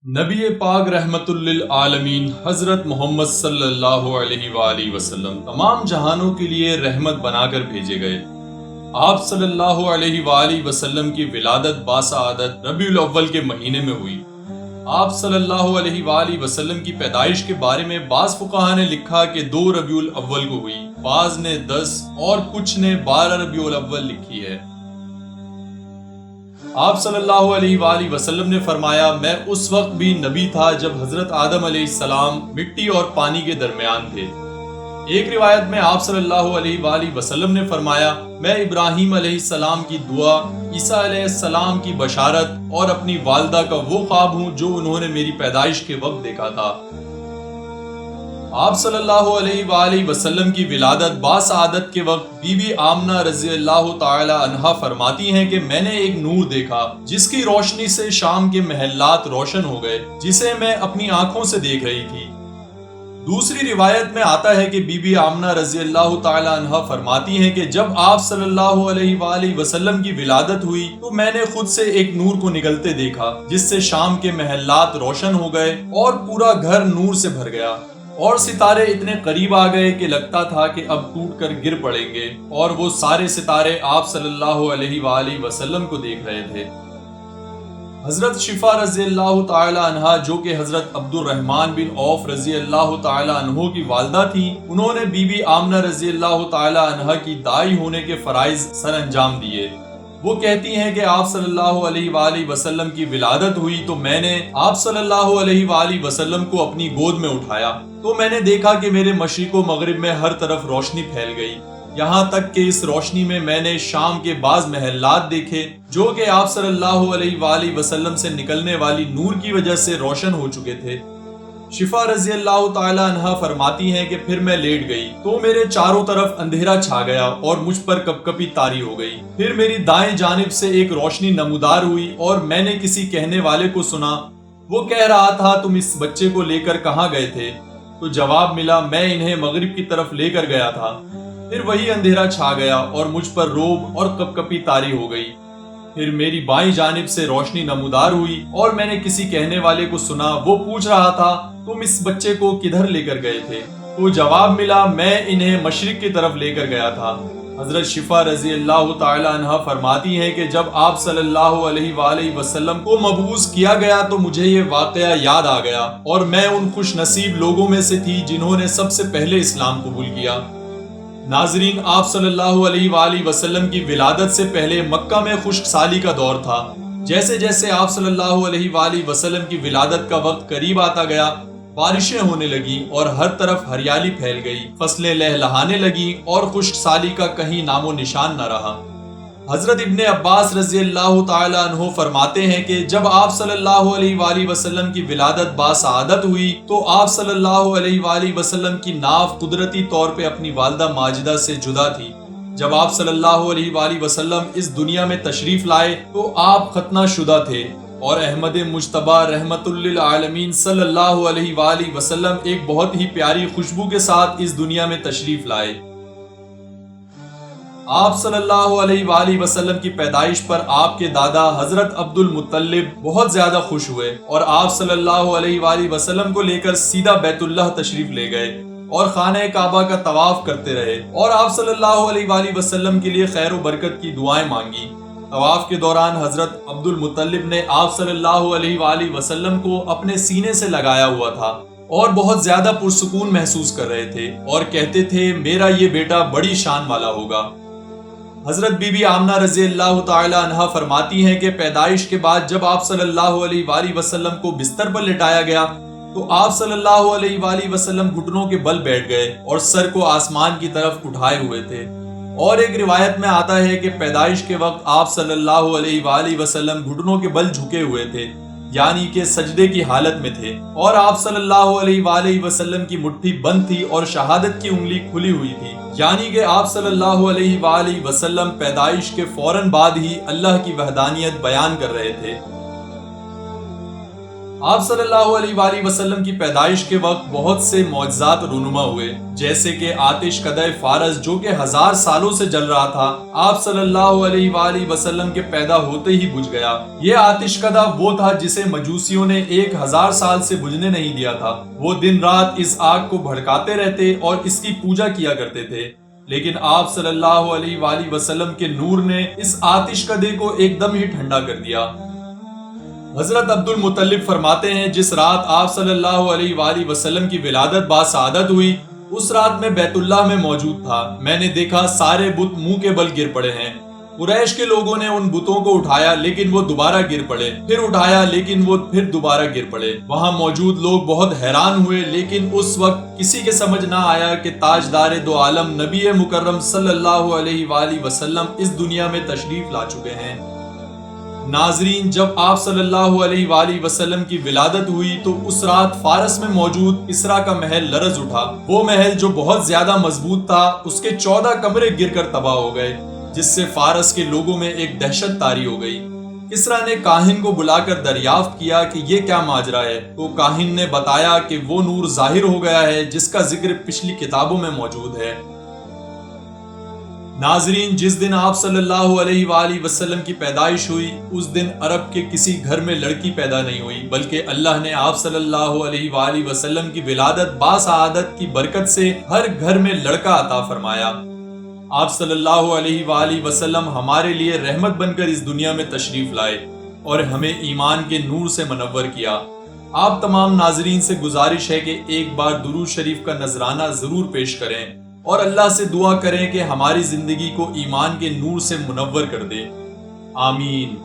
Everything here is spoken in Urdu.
نبی پاک رحمت للعالمین حضرت محمد صلی اللہ علیہ وآلہ وسلم تمام جہانوں کے لیے رحمت بنا کر بھیجے گئے۔ آپ صلی اللہ علیہ وآلہ وسلم کی ولادت باسعادت ربیع الاول کے مہینے میں ہوئی۔ آپ صلی اللہ علیہ وآلہ وسلم کی پیدائش کے بارے میں بعض فقہا نے لکھا کہ 2 ربیع الاول کو ہوئی، بعض نے 10 اور کچھ نے 12 ربیع الاول لکھی ہے۔ آپ صلی اللہ علیہ وآلہ وسلم نے فرمایا، میں اس وقت بھی نبی تھا جب حضرت آدم علیہ السلام مٹی اور پانی کے درمیان تھے۔ ایک روایت میں آپ صلی اللہ علیہ وآلہ وسلم نے فرمایا، میں ابراہیم علیہ السلام کی دعا، عیسیٰ علیہ السلام کی بشارت اور اپنی والدہ کا وہ خواب ہوں جو انہوں نے میری پیدائش کے وقت دیکھا تھا۔ آپ صلی اللہ علیہ وآلہ وسلم کی ولادت باسعادت کے وقت بی بی آمنہ رضی اللہ تعالی عنہا فرماتی ہیں کہ میں نے ایک نور دیکھا جس کی روشنی سے شام کے محلات روشن ہو گئے، جسے میں اپنی آنکھوں سے دیکھ رہی تھی۔ دوسری روایت میں آتا ہے کہ بی بی آمنہ رضی اللہ تعالی عنہا فرماتی ہیں کہ جب آپ صلی اللہ علیہ وآلہ وسلم کی ولادت ہوئی تو میں نے خود سے ایک نور کو نکلتے دیکھا جس سے شام کے محلات روشن ہو گئے اور پورا گھر نور سے بھر گیا، اور ستارے اتنے قریب آ گئے کہ لگتا تھا کہ اب ٹوٹ کر گر پڑیں گے، اور وہ سارے ستارے آپ صلی اللہ علیہ وآلہ وسلم کو دیکھ رہے تھے۔ حضرت شفا رضی اللہ تعالی عنہا جو کہ حضرت عبد الرحمن بن عوف رضی اللہ تعالی عنہ کی والدہ تھی، انہوں نے بی بی آمنہ رضی اللہ تعالی عنہا کی دائی ہونے کے فرائض سر انجام دیے۔ وہ کہتی ہیں کہ آپ صلی اللہ علیہ وآلہ وسلم کی ولادت ہوئی تو میں نے آپ صلی اللہ علیہ وآلہ وسلم کو اپنی گود میں اٹھایا تو میں نے دیکھا کہ میرے مشرق و مغرب میں ہر طرف روشنی پھیل گئی، یہاں تک کہ اس روشنی میں میں نے شام کے بعض محلات دیکھے جو کہ آپ صلی اللہ علیہ وآلہ وسلم سے نکلنے والی نور کی وجہ سے روشن ہو چکے تھے۔ شفا رضی اللہ تعالی عنہا فرماتی ہیں کہ پھر میں لیٹ گئی تو میرے چاروں طرف اندھیرا چھا گیا اور مجھ پر کپکپی طاری ہو گئی۔ پھر میری دائیں جانب سے ایک روشنی نمودار ہوئی اور میں نے کسی کہنے والے کو سنا، وہ کہہ رہا تھا تم اس بچے کو لے کر کہاں گئے تھے؟ تو جواب ملا، میں انہیں مغرب کی طرف لے کر گیا تھا۔ پھر وہی اندھیرا چھا گیا اور مجھ پر روب اور کپکپی طاری ہو گئی۔ پھر میری بائیں جانب سے روشنی نمودار ہوئی اور میں نے کسی کہنے والے کو سنا، وہ پوچھ رہا تھا تم اس بچے کو کدھر لے کر گئے تھے؟ تو جواب ملا، میں انہیں مشرق کی طرف لے کر گیا تھا۔ حضرت شفا رضی اللہ تعالی عنہا فرماتی ہیں کہ جب آپ صلی اللہ علیہ وآلہ وسلم کو مبعوث کیا گیا تو مجھے یہ واقعہ یاد آ گیا اور میں ان خوش نصیب لوگوں میں سے تھی جنہوں نے سب سے پہلے اسلام قبول کیا۔ ناظرین، آپ صلی اللہ علیہ وآلہ وسلم کی ولادت سے پہلے مکہ میں خشک سالی کا دور تھا۔ جیسے جیسے آپ صلی اللہ علیہ وآلہ وسلم کی ولادت کا وقت قریب آتا گیا، بارشیں ہونے لگیں اور ہر طرف ہریالی پھیل گئی، فصلیں لہلہانے لگیں اور خشک سالی کا کہیں نام و نشان نہ رہا۔ حضرت ابن عباس رضی اللہ تعالی عنہ فرماتے ہیں کہ جب آپ صلی اللہ علیہ وآلہ وسلم کی ولادت باسعادت ہوئی تو آپ صلی اللہ علیہ وآلہ وسلم کی ناف قدرتی طور پہ اپنی والدہ ماجدہ سے جدا تھی۔ جب آپ صلی اللہ علیہ وآلہ وسلم اس دنیا میں تشریف لائے تو آپ ختنہ شدہ تھے، اور احمد مجتبیٰ رحمت للعالمین صلی اللہ علیہ وآلہ وسلم ایک بہت ہی پیاری خوشبو کے ساتھ اس دنیا میں تشریف لائے۔ آپ صلی اللہ علیہ وآلہ وسلم کی پیدائش پر آپ کے دادا حضرت عبد المطلب بہت زیادہ خوش ہوئے اور آپ صلی اللہ علیہ وآلہ وسلم کو لے کر سیدھا بیت اللہ تشریف لے گئے اور خانہ کعبہ کا طواف کرتے رہے، اور آپ صلی اللہ علیہ وآلہ وسلم کے لیے خیر و برکت کی دعائیں مانگی۔ طواف کے دوران حضرت عبد المطلب نے آپ صلی اللہ علیہ وآلہ وسلم کو اپنے سینے سے لگایا ہوا تھا اور بہت زیادہ پرسکون محسوس کر رہے تھے اور کہتے تھے میرا یہ بیٹا بڑی شان والا ہوگا۔ حضرت بی بی آمنہ رضی اللہ تعالی عنہا فرماتی ہیں کہ پیدائش کے بعد جب آپ صلی اللہ علیہ وآلہ وسلم کو بستر پر لٹایا گیا تو آپ صلی اللہ علیہ وآلہ وسلم گھٹنوں کے بل بیٹھ گئے اور سر کو آسمان کی طرف اٹھائے ہوئے تھے، اور ایک روایت میں آتا ہے کہ پیدائش کے وقت آپ صلی اللہ علیہ وآلہ وسلم گھٹنوں کے بل جھکے ہوئے تھے، یعنی کہ سجدے کی حالت میں تھے، اور آپ صلی اللہ علیہ وآلہ وسلم کی مٹھی بند تھی اور شہادت کی انگلی کھلی ہوئی تھی، یعنی کہ آپ صلی اللہ علیہ وآلہ وسلم پیدائش کے فوراً بعد ہی اللہ کی وحدانیت بیان کر رہے تھے۔ آپ صلی اللہ علیہ وآلہ وسلم کی پیدائش کے وقت بہت سے معجزات رونما ہوئے، جیسے کہ آتش کدہ فارس جو کہ 1000 سالوں سے جل رہا تھا، آپ صلی اللہ علیہ وآلہ وسلم کے پیدا ہوتے ہی بجھ گیا۔ یہ آتش کدہ وہ تھا جسے مجوسیوں نے 1000 سال سے بجھنے نہیں دیا تھا۔ وہ دن رات اس آگ کو بھڑکاتے رہتے اور اس کی پوجا کیا کرتے تھے، لیکن آپ صلی اللہ علیہ وآلہ وسلم کے نور نے اس آتش کدے کو ایک دم ہی ٹھنڈا کر دیا۔ حضرت عبد المطلب فرماتے ہیں جس رات آپ صلی اللہ علیہ وآلہ وسلم کی ولادت باسعادت ہوئی، اس رات میں بیت اللہ میں موجود تھا۔ میں نے دیکھا سارے بت منہ کے بل گر پڑے ہیں۔ قریش کے لوگوں نے ان بتوں کو اٹھایا لیکن وہ دوبارہ گر پڑے، پھر اٹھایا لیکن وہ پھر دوبارہ گر پڑے۔ وہاں موجود لوگ بہت حیران ہوئے، لیکن اس وقت کسی کے سمجھ نہ آیا کہ تاجدار دو عالم نبی مکرم صلی اللہ علیہ وآلہ وسلم اس دنیا میں تشریف لا چکے ہیں۔ ناظرین، جب آپ صلی اللہ علیہ وآلہ وسلم کی ولادت ہوئی تو اس رات فارس میں موجود کسریٰ کا محل لرز اٹھا۔ وہ محل جو بہت زیادہ مضبوط تھا، اس کے 14 کمرے گر کر تباہ ہو گئے، جس سے فارس کے لوگوں میں ایک دہشت طاری ہو گئی۔ کسریٰ نے کاہن کو بلا کر دریافت کیا کہ یہ کیا ماجرا ہے، تو کاہن نے بتایا کہ وہ نور ظاہر ہو گیا ہے جس کا ذکر پچھلی کتابوں میں موجود ہے۔ ناظرین، جس دن آپ صلی اللہ علیہ وآلہ وسلم کی پیدائش ہوئی، اس دن عرب کے کسی گھر میں لڑکی پیدا نہیں ہوئی، بلکہ اللہ نے آپ صلی اللہ علیہ وآلہ وسلم کی ولادت باسعادت کی برکت سے ہر گھر میں لڑکا عطا فرمایا۔ آپ صلی اللہ علیہ وآلہ وسلم ہمارے لیے رحمت بن کر اس دنیا میں تشریف لائے اور ہمیں ایمان کے نور سے منور کیا۔ آپ تمام ناظرین سے گزارش ہے کہ ایک بار درود شریف کا نذرانہ ضرور پیش کریں اور اللہ سے دعا کریں کہ ہماری زندگی کو ایمان کے نور سے منور کر دے۔ آمین۔